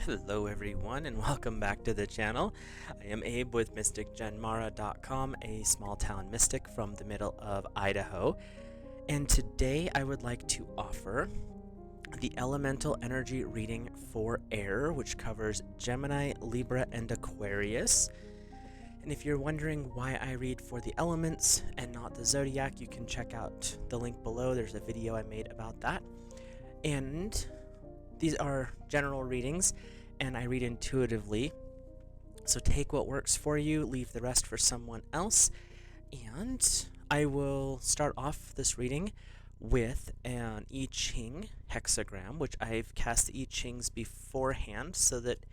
Hello everyone and welcome back to the channel. I am Abe with MysticGenmara.com, a small town mystic from the middle of Idaho. And today I would like to offer the elemental energy reading for air, which covers Gemini, Libra, and Aquarius. And if you're wondering why I read for the elements and not the zodiac, you can check out the link below. There's a video I made about that. And these are general readings, and I read intuitively. So take what works for you, leave the rest for someone else. And I will start off this reading with an I-Ching hexagram, which I've cast the I-Chings beforehand so that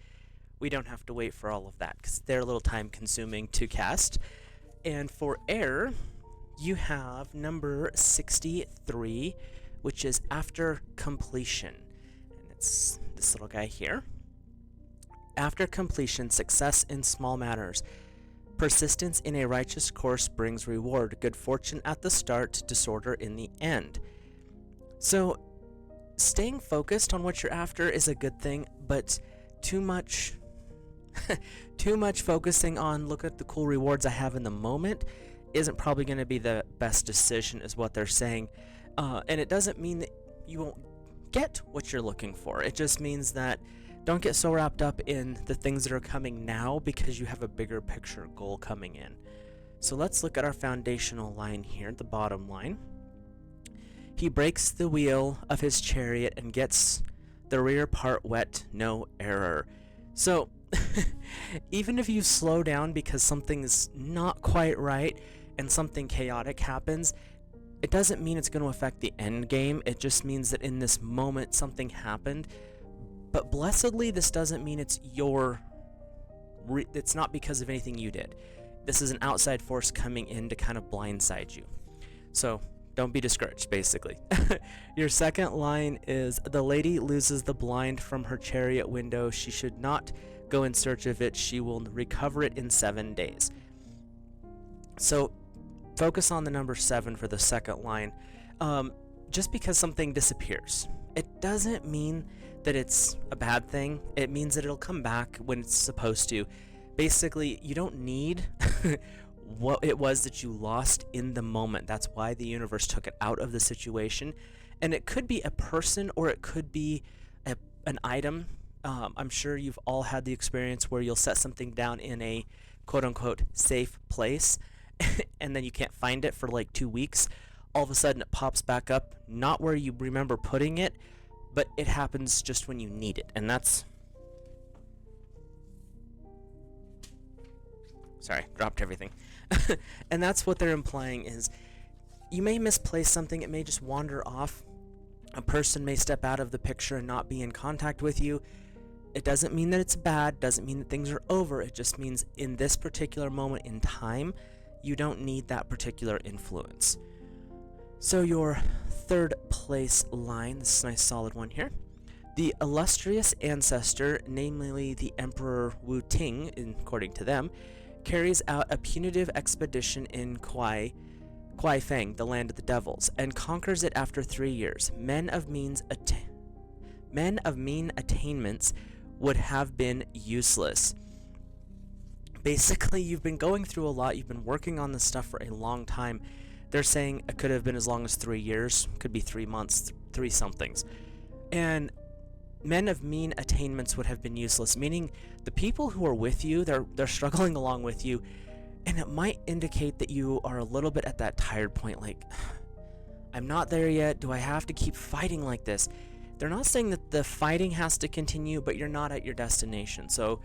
we don't have to wait for all of that, because they're a little time consuming to cast. And for air, you have number 63, which is after completion. It's this little guy here. After completion, success in small matters. Persistence in a righteous course brings reward. Good fortune at the start, disorder in the end. So, staying focused on what you're after is a good thing, but too much focusing on look at the cool rewards I have in the moment isn't probably going to be the best decision, is what they're saying. And it doesn't mean that you won't get what you're looking for. It just means that don't get so wrapped up in the things that are coming now, because you have a bigger picture goal coming in. So let's look at our foundational line here, the bottom line. He breaks the wheel of his chariot and gets the rear part wet, no error. So even if you slow down because something's not quite right and something chaotic happens, it doesn't mean it's going to affect the end game. It just means that in this moment something happened. But blessedly, this doesn't mean it's it's not because of anything you did. This is an outside force coming in to kind of blindside you. So don't be discouraged, basically. Your second line is, the lady loses the blind from her chariot window. She should not go in search of it. She will recover it in 7 days. So focus on the number 7 for the second line. Just because something disappears, it doesn't mean that it's a bad thing. It means that it'll come back when it's supposed to. Basically, you don't need what it was that you lost in the moment. That's why the universe took it out of the situation. And it could be a person, or it could be an item. I'm sure you've all had the experience where you'll set something down in a quote-unquote safe place, and then you can't find it for like 2 weeks. All of a sudden it pops back up, not where you remember putting it, but it happens just when you need it. And that's... Sorry, dropped everything. And that's what they're implying, is you may misplace something, it may just wander off. A person may step out of the picture and not be in contact with you. It doesn't mean that it's bad, doesn't mean that things are over. It just means in this particular moment in time, you don't need that particular influence. So your third place line, this is a nice solid one here. The illustrious ancestor, namely the Emperor Wu Ting, according to them, carries out a punitive expedition in Kuai Fang, the land of the devils, and conquers it after 3 years. Men of mean attainments would have been useless. Basically, you've been going through a lot, you've been working on this stuff for a long time. They're saying it could have been as long as 3 years, could be 3 months, 3 somethings. And men of mean attainments would have been useless, meaning the people who are with you, they're struggling along with you, and it might indicate that you are a little bit at that tired point, like, I'm not there yet, do I have to keep fighting like this? They're not saying that the fighting has to continue, but you're not at your destination. So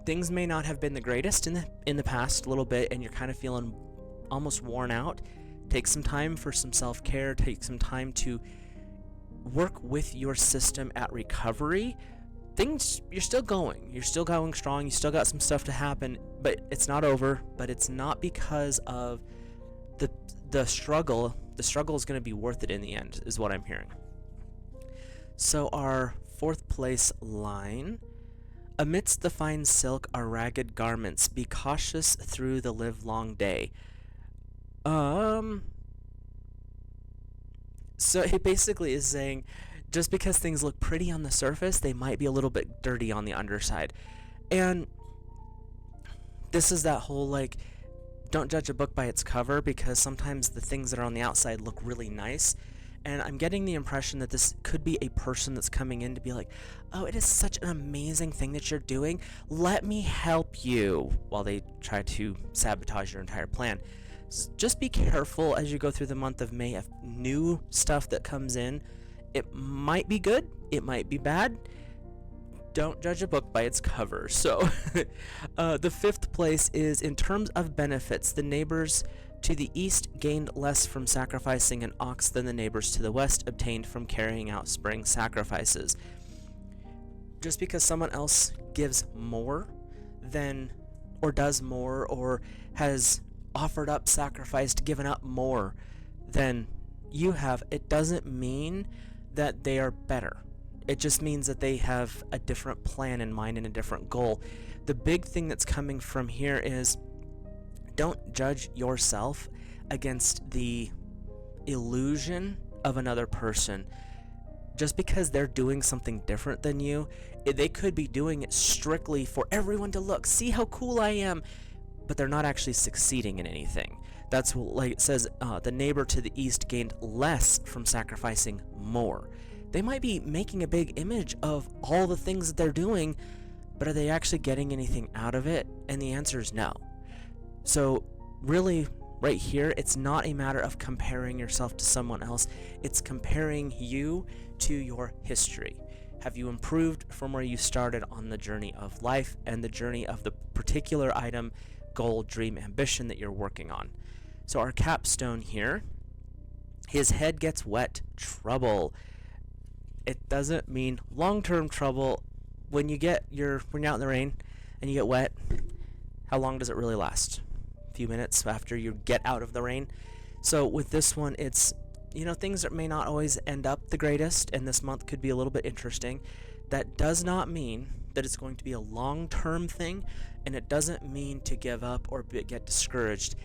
things may not have been the greatest in the past a little bit, and you're kind of feeling almost worn out. Take some time for some self-care, take some time to work with your system at recovery. You're still going strong, you still got some stuff to happen, but it's not over. But it's not because of the struggle. The struggle is going to be worth it in the end, is what I'm hearing. So our fourth place line, amidst the fine silk are ragged garments, be cautious through the livelong day. So he basically is saying, just because things look pretty on the surface, they might be a little bit dirty on the underside. And this is that whole like, don't judge a book by its cover, because sometimes the things that are on the outside look really nice. And I'm getting the impression that this could be a person that's coming in to be like, oh, it is such an amazing thing that you're doing. Let me help you, while they try to sabotage your entire plan. Just be careful as you go through the month of May of new stuff that comes in. It might be good, it might be bad. Don't judge a book by its cover. So the fifth place is, in terms of benefits, the neighbors to the east gained less from sacrificing an ox than the neighbors to the west obtained from carrying out spring sacrifices. Just because someone else gives more than, or does more, or has offered up, sacrificed, given up more than you have, it doesn't mean that they are better. It just means that they have a different plan in mind and a different goal. The big thing that's coming from here is, don't judge yourself against the illusion of another person. Just because they're doing something different than you, they could be doing it strictly for everyone to look, see how cool I am, but they're not actually succeeding in anything. That's like it says, the neighbor to the east gained less from sacrificing more. They might be making a big image of all the things that they're doing, but are they actually getting anything out of it? And the answer is no. So really, right here, it's not a matter of comparing yourself to someone else. It's comparing you to your history. Have you improved from where you started on the journey of life and the journey of the particular item, goal, dream, ambition that you're working on? So our capstone here, his head gets wet, trouble. It doesn't mean long-term trouble. When you're out in the rain and you get wet, how long does it really last? A few minutes after you get out of the rain. So with this one, it's, things that may not always end up the greatest, and this month could be a little bit interesting. That does not mean that it's going to be a long-term thing, and it doesn't mean to give up or get discouraged.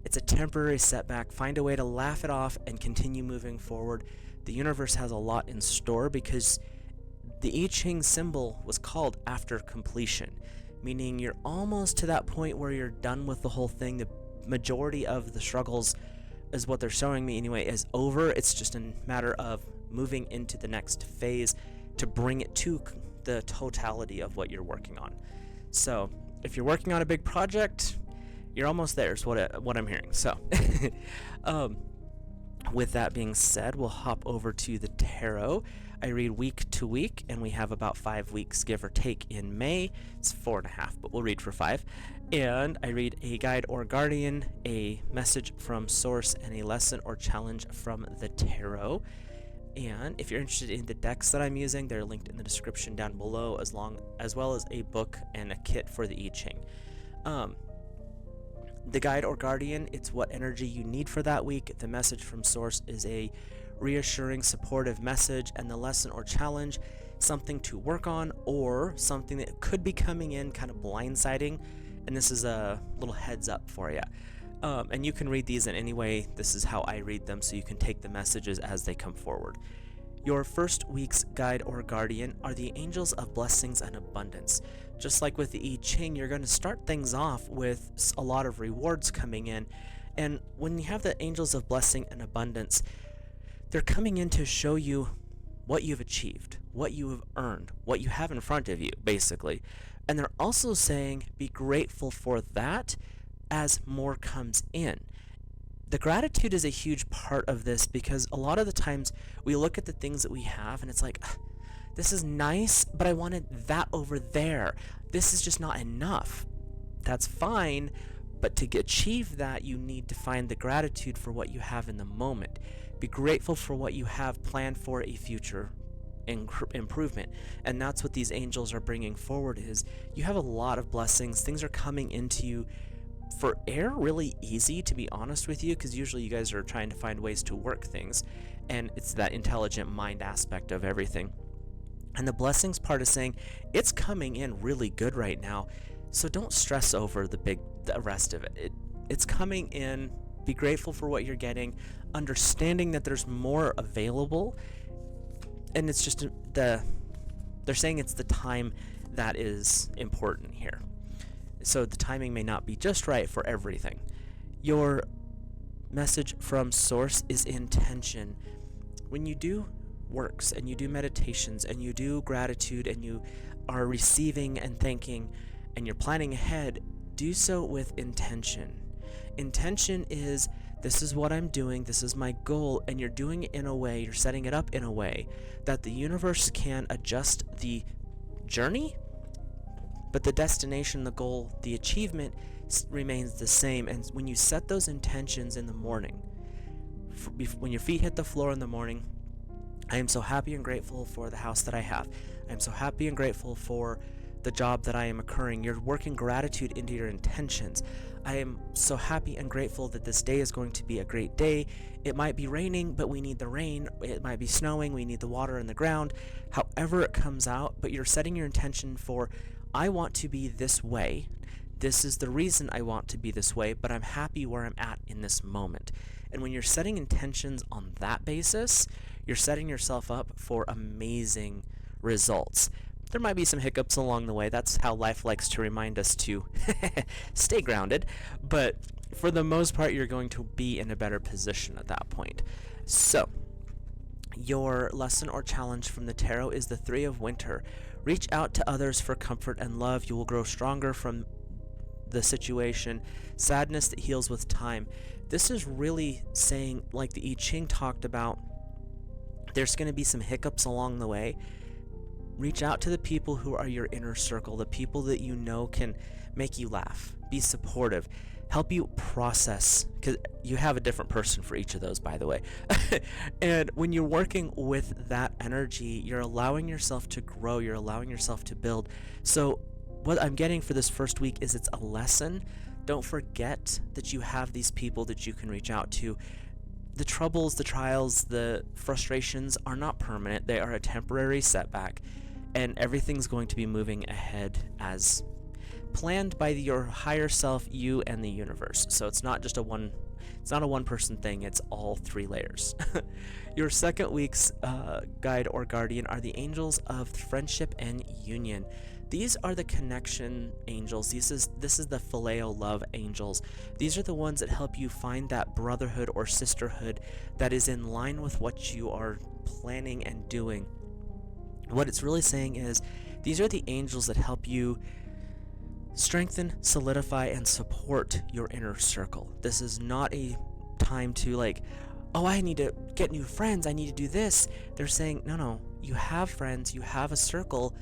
It's a temporary setback. Find a way to laugh it off and continue moving forward. The universe has a lot in store, because the I-Ching symbol was called after completion, meaning you're almost to that point where you're done with the whole thing. The majority of the struggles, is what they're showing me anyway, is over. It's just a matter of moving into the next phase to bring it to the totality of what you're working on. So if you're working on a big project, you're almost there, is what I'm hearing. So with that being said, we'll hop over to the tarot. I read week to week, and we have about 5 weeks, give or take, in May. It's 4.5, but we'll read for 5. And I read a guide or guardian, a message from source, and a lesson or challenge from the tarot. And if you're interested in the decks that I'm using, they're linked in the description down below, as well as a book and a kit for the I-Ching. The guide or guardian, it's what energy you need for that week. The message from source is a reassuring, supportive message, and the lesson or challenge, something to work on, or something that could be coming in kind of blindsiding. And this is a little heads up for you. And you can read these in any way. This is how I read them, so you can take the messages as they come forward. Your first week's guide or guardian are the angels of blessings and abundance. Just like with the I-Ching, you're going to start things off with a lot of rewards coming in. And when you have the angels of blessing and abundance, they're coming in to show you what you've achieved, what you have earned, what you have in front of you, basically. And they're also saying, be grateful for that as more comes in. The gratitude is a huge part of this, because a lot of the times we look at the things that we have and it's like, this is nice, but I wanted that over there. This is just not enough. That's fine, but to achieve that, you need to find the gratitude for what you have in the moment. Be grateful for what you have planned for a future improvement. And that's what these angels are bringing forward, is you have a lot of blessings. Things are coming into you for air really easy, to be honest with you, because usually you guys are trying to find ways to work things, and it's that intelligent mind aspect of everything. And the blessings part is saying it's coming in really good right now, so don't stress over the rest of it. It's coming in. Be grateful for what you're getting, understanding that there's more available, and it's just they're saying it's the time that is important here. So the timing may not be just right for everything. Your message from source is intention. When you do works and you do meditations and you do gratitude and you are receiving and thanking and you're planning ahead, do so with intention. Intention is, this is what I'm doing, this is my goal, and you're doing it in a way, you're setting it up in a way that the universe can adjust the journey, but the destination, the goal, the achievement remains the same. And when you set those intentions in the morning, when your feet hit the floor in the morning, I am so happy and grateful for the house that I have. I am so happy and grateful for the job that I am occurring. You're working gratitude into your intentions. I am so happy and grateful that this day is going to be a great day. It might be raining, but we need the rain. It might be snowing, we need the water in the ground. However it comes out, but you're setting your intention for, I want to be this way. This is the reason I want to be this way, but I'm happy where I'm at in this moment. And when you're setting intentions on that basis, you're setting yourself up for amazing results. There might be some hiccups along the way. That's how life likes to remind us to stay grounded. But for the most part, you're going to be in a better position at that point. So, your lesson or challenge from the tarot is the Three of Winter. Reach out to others for comfort and love. You will grow stronger from the situation. Sadness that heals with time. This is really saying, like the I-Ching talked about, there's going to be some hiccups along the way. Reach out to the people who are your inner circle, the people that you know can make you laugh, be supportive, help you process, because you have a different person for each of those, by the way. And when you're working with that energy, you're allowing yourself to grow, you're allowing yourself to build. So what I'm getting for this first week is it's a lesson. Don't forget that you have these people that you can reach out to. The troubles, the trials, the frustrations are not permanent. They are a temporary setback, and everything's going to be moving ahead as planned by your higher self, you, and the universe. So it's not just it's not a one-person thing, it's all three layers. Your second week's guide or guardian are the angels of friendship and union. These are the connection angels. This is the phileo love angels. These are the ones that help you find that brotherhood or sisterhood that is in line with what you are planning and doing. What it's really saying is, these are the angels that help you strengthen, solidify, and support your inner circle. This is not a time to like, oh, I need to get new friends, I need to do this. They're saying, no, you have friends, you have a circle,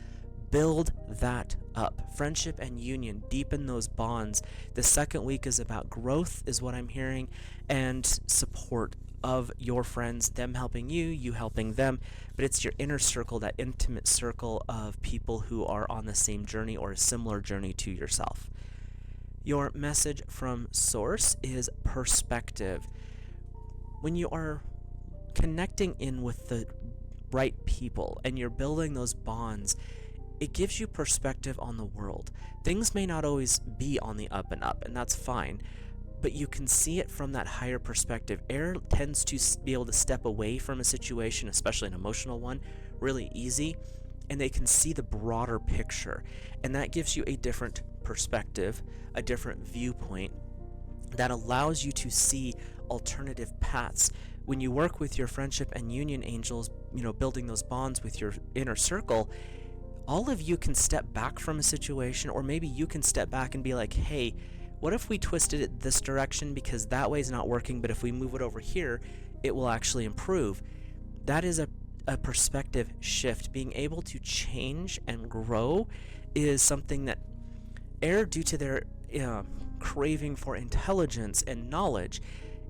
build that up. Friendship and union, deepen those bonds. The second week is about growth, is what I'm hearing, and support of your friends, them helping you, you helping them, but it's your inner circle, that intimate circle of people who are on the same journey or a similar journey to yourself. Your message from source is perspective. When you are connecting in with the right people and you're building those bonds, it gives you perspective on the world. Things may not always be on the up and up, and that's fine, but you can see it from that higher perspective. Air tends to be able to step away from a situation, especially an emotional one, really easy, and they can see the broader picture, and that gives you a different perspective, a different viewpoint that allows you to see alternative paths. When you work with your friendship and union angels, building those bonds with your inner circle, all of you can step back from a situation, or maybe you can step back and be like, hey, what if we twisted it this direction because that way is not working, but if we move it over here, it will actually improve. That is a perspective shift. Being able to change and grow is something that air, due to their craving for intelligence and knowledge,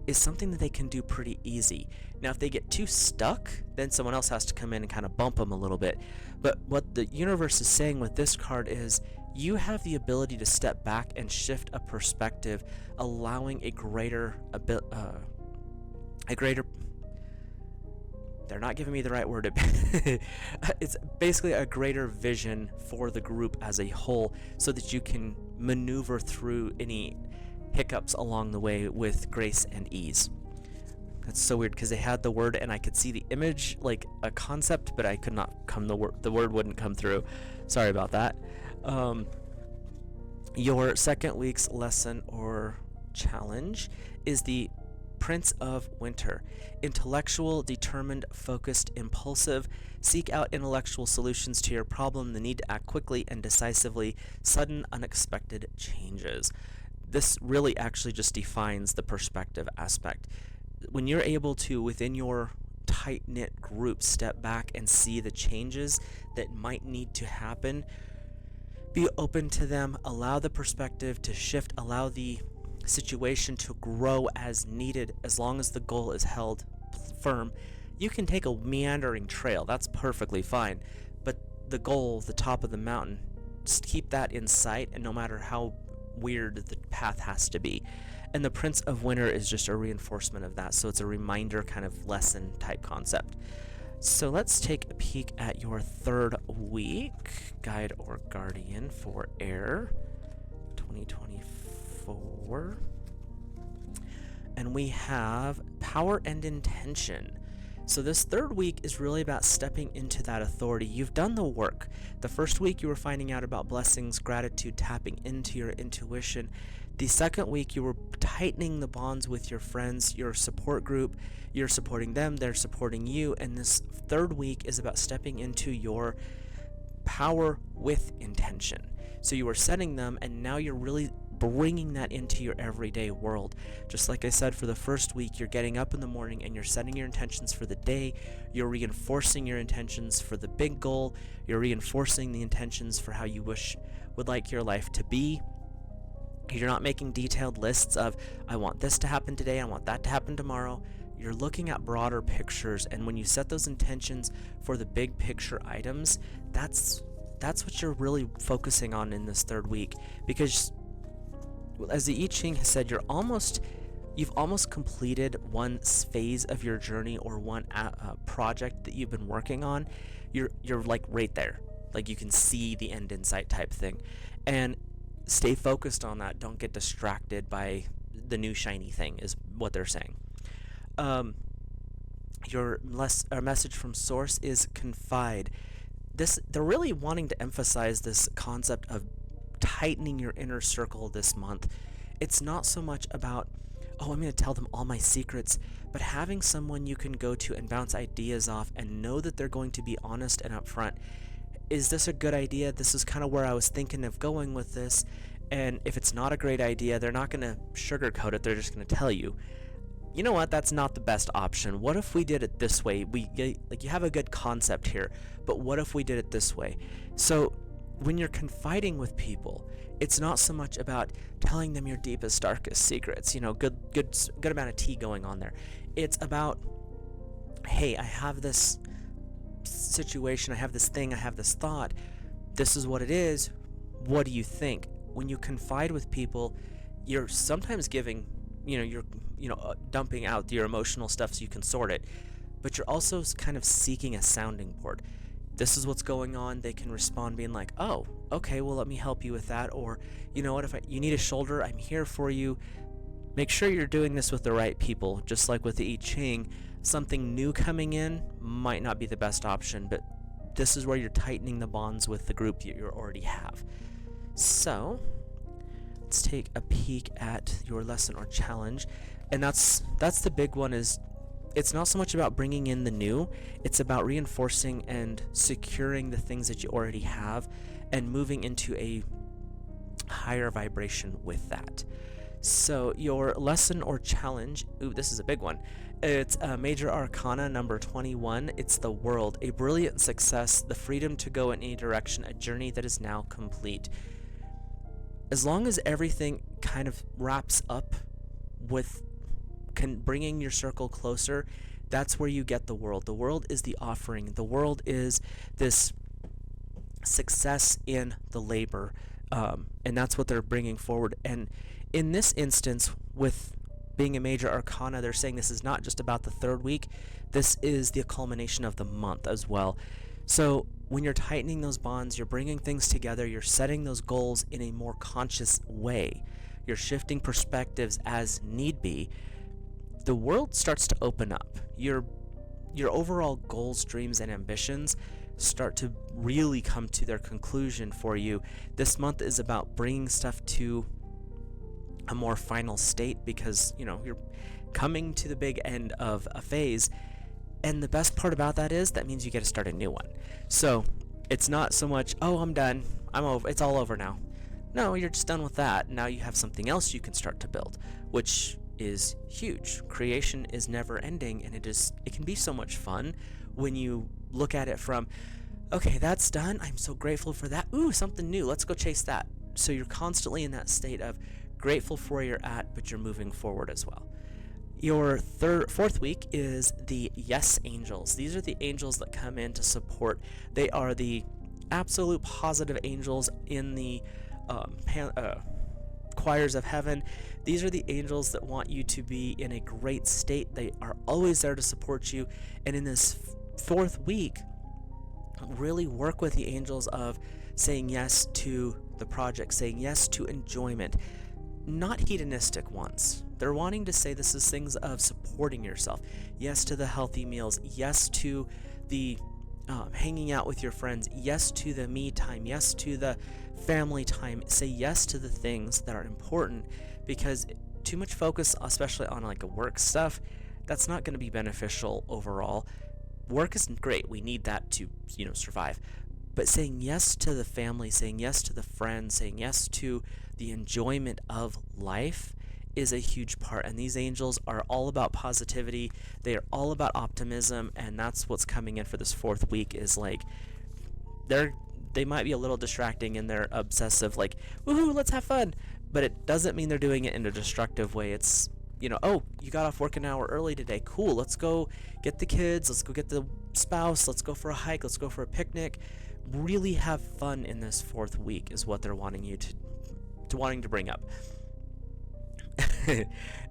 is something that they can do pretty easy. Now, if they get too stuck, then someone else has to come in and kind of bump them a little bit. But what the universe is saying with this card is, you have the ability to step back and shift a perspective, allowing a greater, they're not giving me the right word. It's basically a greater vision for the group as a whole, so that you can maneuver through any hiccups along the way with grace and ease. That's so weird because they had the word and I could see the image, like a concept, but I could not come, the word wouldn't come through. Sorry about that. Your second week's lesson or challenge is the Prince of Winter. Intellectual, determined, focused, impulsive. Seek out intellectual solutions to your problem, the need to act quickly and decisively, sudden, unexpected changes. This really actually just defines the perspective aspect. When you're able to, within your tight-knit group, step back and see the changes that might need to happen, be open to them, allow the perspective to shift, allow the situation to grow as needed, as long as the goal is held firm. You can take a meandering trail, that's perfectly fine, but the goal, the top of the mountain, just keep that in sight, and no matter how weird the path has to be. And the Prince of Winter is just a reinforcement of that, so it's a reminder kind of lesson type concept. So let's take a peek at your third week, Guide or Guardian for Air 2024. And we have Power and Intention. So this third week is really about stepping into that authority. You've done the work. The first week you were finding out about blessings, gratitude, tapping into your intuition. The second week you were tightening the bonds with your friends, your support group. You're supporting them, they're supporting you. And this third week is about stepping into your power with intention. So you were setting them, and now you're really bringing that into your everyday world. Just like I said, for the first week, you're getting up in the morning and you're setting your intentions for the day. You're reinforcing your intentions for the big goal. You're reinforcing the intentions for how you would like your life to be. You're not making detailed lists of, I want this to happen today, I want that to happen tomorrow. You're looking at broader pictures, and when you set those intentions for the big picture items, that's what you're really focusing on in this third week. Because as the I-Ching has said, you've almost completed one phase of your journey, or one project that you've been working on. You're like right there, like you can see the end in sight type thing. And stay focused on that. Don't get distracted by the new shiny thing, is what they're saying. Our message from Source is confide. They're really wanting to emphasize this concept of tightening your inner circle this month. It's not so much about, oh, I'm going to tell them all my secrets, but having someone you can go to and bounce ideas off and know that they're going to be honest and upfront. Is this a good idea? This is kind of where I was thinking of going with this. And if it's not a great idea, they're not going to sugarcoat it. They're just going to tell you, you know what, that's not the best option. What if we did it this way? You have a good concept here, but what if we did it this way? So when you're confiding with people, it's not so much about telling them your deepest, darkest secrets. Good amount of tea going on there. It's about, hey, I have this situation, I have this thing, I have this thought. This is what it is. What do you think? When you confide with people, you're sometimes giving, you're dumping out your emotional stuff so you can sort it, but you're also kind of seeking a sounding board. This is what's going on. They can respond being like, oh, okay, well, let me help you with that. Or, you know what, if you need a shoulder, I'm here for you. Make sure you're doing this with the right people. Just like with the I-Ching, something new coming in might not be the best option, but this is where you're tightening the bonds with the group that you already have. So let's take a peek at your lesson or challenge. And that's the big one. Is it's not so much about bringing in the new, it's about reinforcing and securing the things that you already have and moving into a higher vibration with that. So your lesson or challenge, this is a big one. It's Major Arcana number 21. It's the World, a brilliant success, the freedom to go in any direction, a journey that is now complete. As long as everything kind of wraps up with bringing your circle closer, that's where you get the World. The World is the offering. The World is this success in the labor, and that's what they're bringing forward. And in this instance, with being a Major Arcana, they're saying this is not just about the third week. This is the culmination of the month as well. So when you're tightening those bonds, you're bringing things together, you're setting those goals in a more conscious way. You're shifting perspectives as need be the world starts to open up. Your overall goals, dreams, and ambitions start to really come to their conclusion for you. This month is about bringing stuff to a more final state because, you're coming to the big end of a phase. And the best part about that is that means you get to start a new one. So it's not so much, oh, I'm done, I'm over, it's all over now. No, you're just done with that. Now you have something else you can start to build, which is huge. Creation is never ending, and it can be so much fun when you look at it from, okay, that's done, I'm so grateful for that, ooh, something new, let's go chase that. So you're constantly in that state of grateful for where you're at, but you're moving forward as well. Your fourth week is the Yes Angels. These are the angels that come in to support. They are the absolute positive angels in the choirs of heaven. These are the angels that want you to be in a great state. They are always there to support you. And in this fourth week, really work with the angels of saying yes to the project, saying yes to enjoyment, not hedonistic ones. They're wanting to say this is things of supporting yourself. Yes to the healthy meals. Yes to the hanging out with your friends. Yes to the me time. Yes to the family time. Say yes to the things that are important, because too much focus, especially on like a work stuff, that's not going to be beneficial overall. Work isn't great. We need that to, survive. But saying yes to the family, saying yes to the friends, saying yes to the enjoyment of life is a huge part. And these angels are all about positivity. They are all about optimism, and that's what's coming in for this fourth week. Is like they might be a little distracting in their obsessive, like, woohoo, let's have fun, but it doesn't mean they're doing it in a destructive way. It's, oh, you got off work an hour early today, cool, let's go get the kids, let's go get the spouse, let's go for a hike, let's go for a picnic. Really have fun in this fourth week is what they're wanting you to wanting to bring up.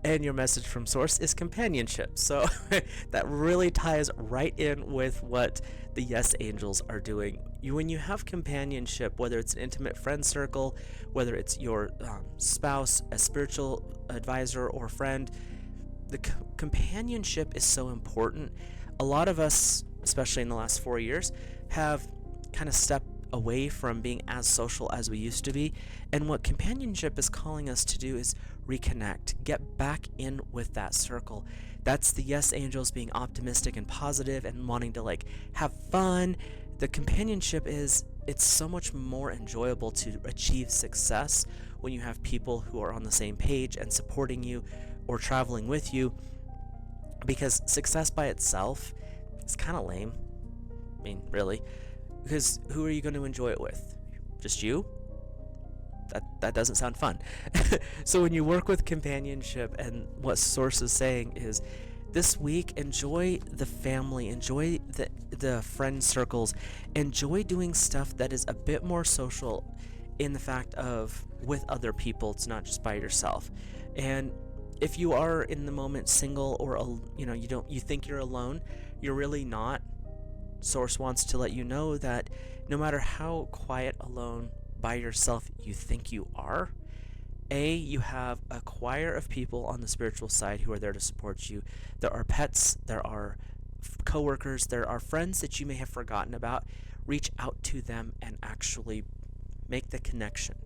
And your message from source is companionship. So that really ties right in with what the Yes Angels are doing. When you have companionship, whether it's an intimate friend circle, whether it's your spouse, a spiritual advisor, or friend, the companionship is so important. A lot of us, especially in the last 4 years, have kind of stepped away from being as social as we used to be, and what companionship is calling us to do is reconnect, get back in with that circle. That's the Yes Angels being optimistic and positive and wanting to have fun. The companionship it's so much more enjoyable to achieve success when you have people who are on the same page and supporting you or traveling with you, because success by itself is kind of lame. I mean, really. Because who are you going to enjoy it with? Just you? That doesn't sound fun. So when you work with companionship, and what Source is saying is, this week, enjoy the family, enjoy the friend circles, enjoy doing stuff that is a bit more social in the fact of with other people. It's not just by yourself. And if you are in the moment single, or you think you're alone, you're really not. Source wants to let you know that no matter how quiet, alone, by yourself you think you are, you have a choir of people on the spiritual side who are there to support you. There are pets, there are coworkers, there are friends that you may have forgotten about. Reach out to them and actually make the connection.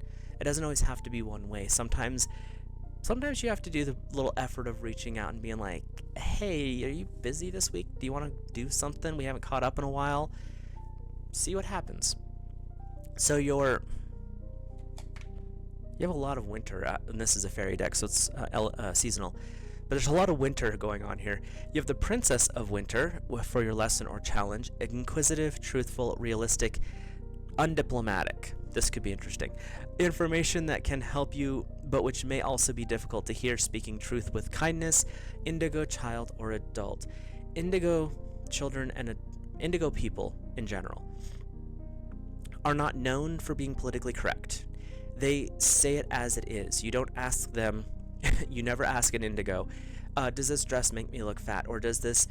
It doesn't always have to be one way. Sometimes you have to do the little effort of reaching out and being like, hey, are you busy this week? Do you want to do something? We haven't caught up in a while. See what happens. So you have a lot of winter, and this is a fairy deck, so it's seasonal. But there's a lot of winter going on here. You have the Princess of Winter for your lesson or challenge. Inquisitive, truthful, realistic, undiplomatic. This could be interesting. Information that can help you, but which may also be difficult to hear. Speaking truth with kindness. Indigo child or adult. Indigo children and indigo people in general are not known for being politically correct. They say it as it is. You don't ask them, you never ask an indigo, does this dress make me look fat, or does this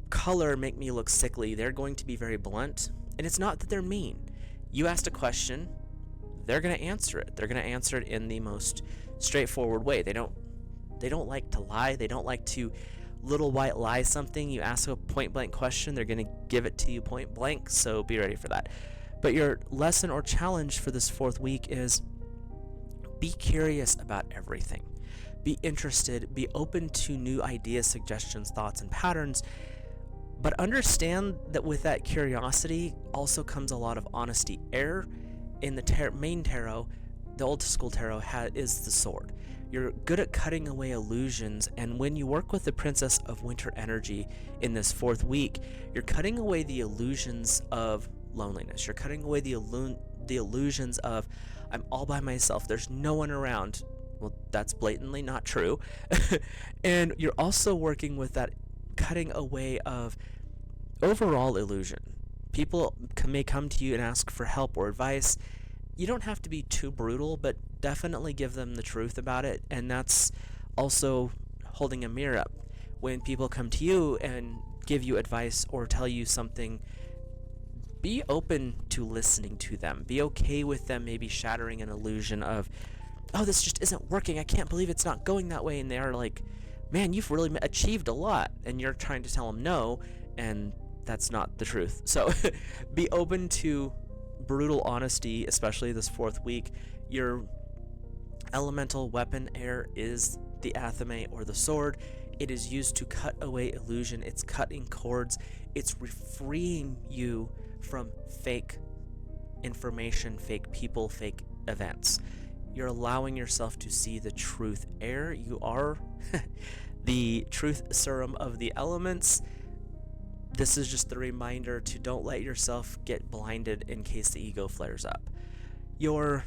color make me look sickly? They're going to be very blunt, and it's not that they're mean. You asked a question, they're going to answer it. They're going to answer it in the most straightforward way. They don't They don't like to lie. They don't like to little white lie something. You ask a point blank question, they're going to give it to you point blank, so be ready for that. But your lesson or challenge for this 4th week is be curious about everything. Be interested, be open to new ideas, suggestions, thoughts, and patterns. But understand that with that curiosity also comes a lot of honesty. Air in the main tarot, the old school tarot, is the sword. You're good at cutting away illusions, and when you work with the Princess of Winter energy in this 4th week, you're cutting away the illusions of loneliness. You're cutting away the illusions of, I'm all by myself, there's no one around. Well, that's blatantly not true. And you're also working with that cutting away of overall illusion. People may come to you and ask for help or advice. You don't have to be too brutal, but definitely give them the truth about it. And that's also holding a mirror up. When people come to you and give you advice or tell you something, be open to listening to them. Be okay with them maybe shattering an illusion of, oh, this just isn't working. I can't believe it's not going that way. And they're like, man, you've really achieved a lot. And you're trying to tell them no, and that's not the truth. So be open to brutal honesty, especially this 4th week. Your elemental weapon, air, is the athame or the sword. It is used to cut away illusion. It's cutting cords. It's freeing you from fake information, fake people, fake events. You're allowing yourself to see the truth. Air, you are the truth serum of the elements. This is just the reminder to don't let yourself get blinded in case the ego flares up. Your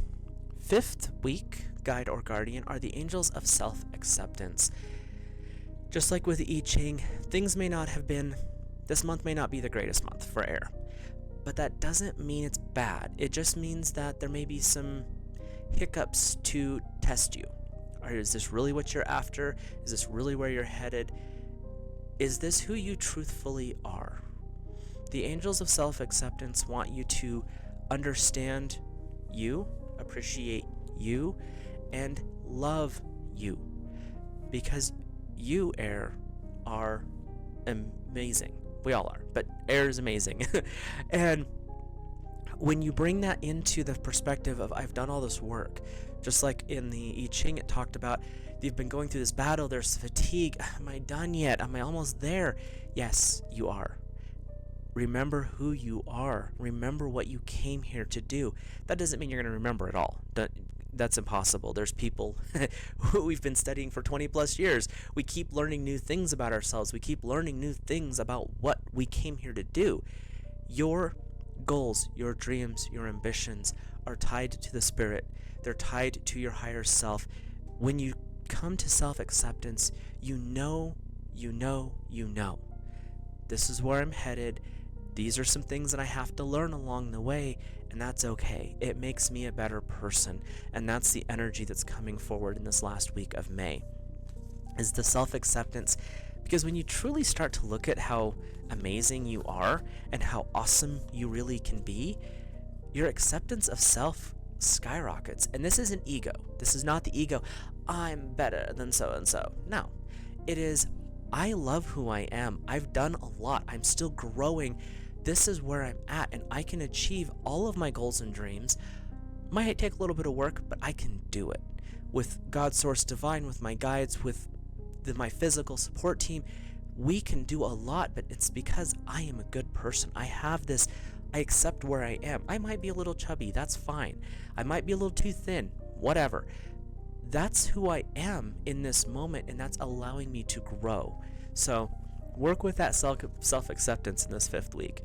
5th week guide or guardian are the angels of self-acceptance. Just like with the I-Ching, things may not have been, this month may not be the greatest month for air. But that doesn't mean it's bad. It just means that there may be some hiccups to test you. Is this really what you're after? Is this really where you're headed? Is this who you truthfully are? The angels of self-acceptance want you to understand you, appreciate you, and love you. Because you, air, are amazing. We all are, but air is amazing. And when you bring that into the perspective of, I've done all this work, just like in the I-Ching, it talked about, you've been going through this battle, there's fatigue. Am I done yet? Am I almost there? Yes, you are. Remember who you are. Remember what you came here to do. That doesn't mean you're going to remember it all. That's impossible. There's people who we've been studying for 20 plus years. We keep learning new things about ourselves. We keep learning new things about what we came here to do. Your goals, your dreams, your ambitions are tied to the spirit. They're tied to your higher self. When you come to self-acceptance, you know. This is where I'm headed. These are some things that I have to learn along the way, and that's okay. It makes me a better person, and that's the energy that's coming forward in this last week of May, is the self-acceptance. Because when you truly start to look at how amazing you are and how awesome you really can be, your acceptance of self skyrockets. And this isn't ego. This is not the ego, I'm better than so-and-so. No, it is, I love who I am. I've done a lot. I'm still growing. This is where I'm at, and I can achieve all of my goals and dreams. Might take a little bit of work, but I can do it. With God Source Divine, with my guides, with my physical support team, we can do a lot, but it's because I am a good person. I have this, I accept where I am. I might be a little chubby, that's fine. I might be a little too thin, whatever. That's who I am in this moment, and that's allowing me to grow. So work with that self-acceptance in this 5th week.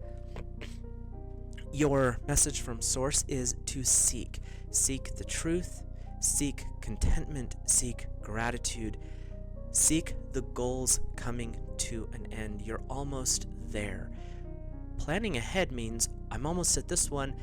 Your message from Source is to seek. Seek the truth, seek contentment, seek gratitude, seek the goals coming to an end. You're almost there. Planning ahead means I'm almost at this one.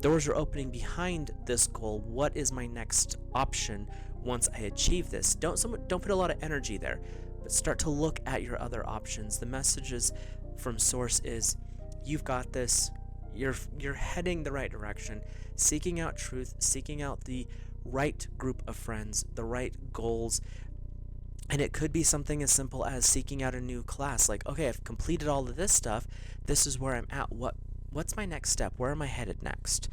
Doors are opening behind this goal. What is my next option once I achieve this? Don't put a lot of energy there, but start to look at your other options. The messages from Source is, you've got this. You're heading the right direction, seeking out truth, seeking out the right group of friends, the right goals. And it could be something as simple as seeking out a new class. Like, okay, I've completed all of this stuff. This is where I'm at. What's my next step? Where am I headed next?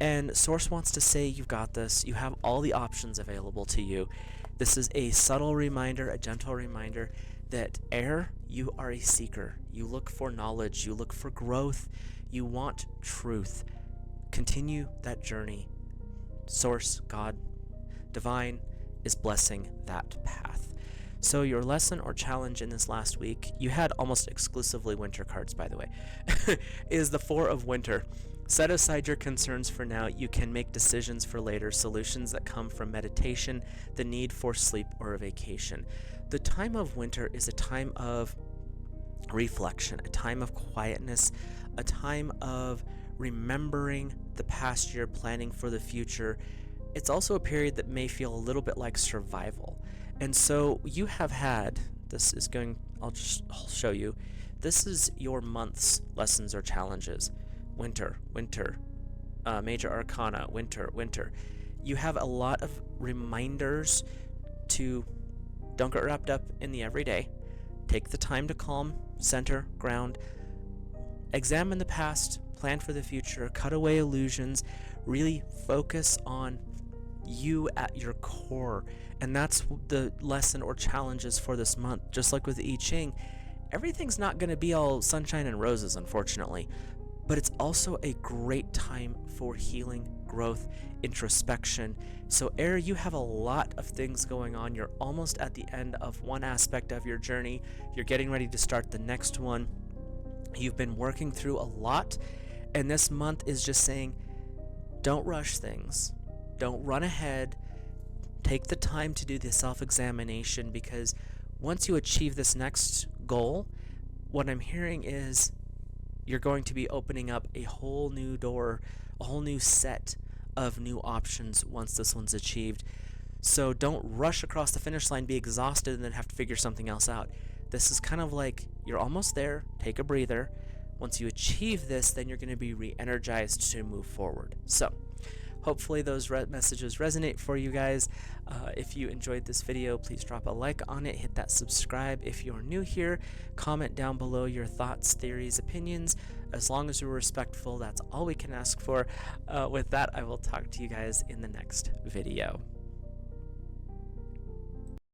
And Source wants to say you've got this. You have all the options available to you. This is a subtle reminder, a gentle reminder that Air, you are a seeker. You look for knowledge. You look for growth. You want truth. Continue that journey. Source, God, Divine is blessing that path. So your lesson or challenge in this last week, you had almost exclusively winter cards, by the way, is the Four of Winter. Set aside your concerns for now. You can make decisions for later, solutions that come from meditation, the need for sleep, or a vacation. The time of winter is a time of reflection, a time of quietness, a time of remembering the past year, planning for the future. It's also a period that may feel a little bit like survival. And so you have had, I'll show you, this is your month's lessons or challenges. Winter, major arcana, winter. You have a lot of reminders to don't get wrapped up in the everyday. Take the time to calm, center, ground, examine the past, plan for the future, cut away illusions, really focus on you at your core. And that's the lesson or challenges for this month. Just like with the I-Ching, everything's not going to be all sunshine and roses, unfortunately, but it's also a great time for healing, growth, introspection. So Air, you have a lot of things going on. You're almost at the end of one aspect of your journey. You're getting ready to start the next one. You've been working through a lot, and this month is just saying, don't rush things. Don't run ahead. Take the time to do the self-examination, because once you achieve this next goal, what I'm hearing is you're going to be opening up a whole new door, a whole new set of new options once this one's achieved. So don't rush across the finish line, be exhausted, and then have to figure something else out. This is kind of like you're almost there. Take a breather. Once you achieve this, then you're going to be re-energized to move forward. So hopefully those messages resonate for you guys. If you enjoyed this video, please drop a like on it, hit that subscribe. If you're new here, comment down below your thoughts, theories, opinions. As long as you're respectful, that's all we can ask for. With that, I will talk to you guys in the next video.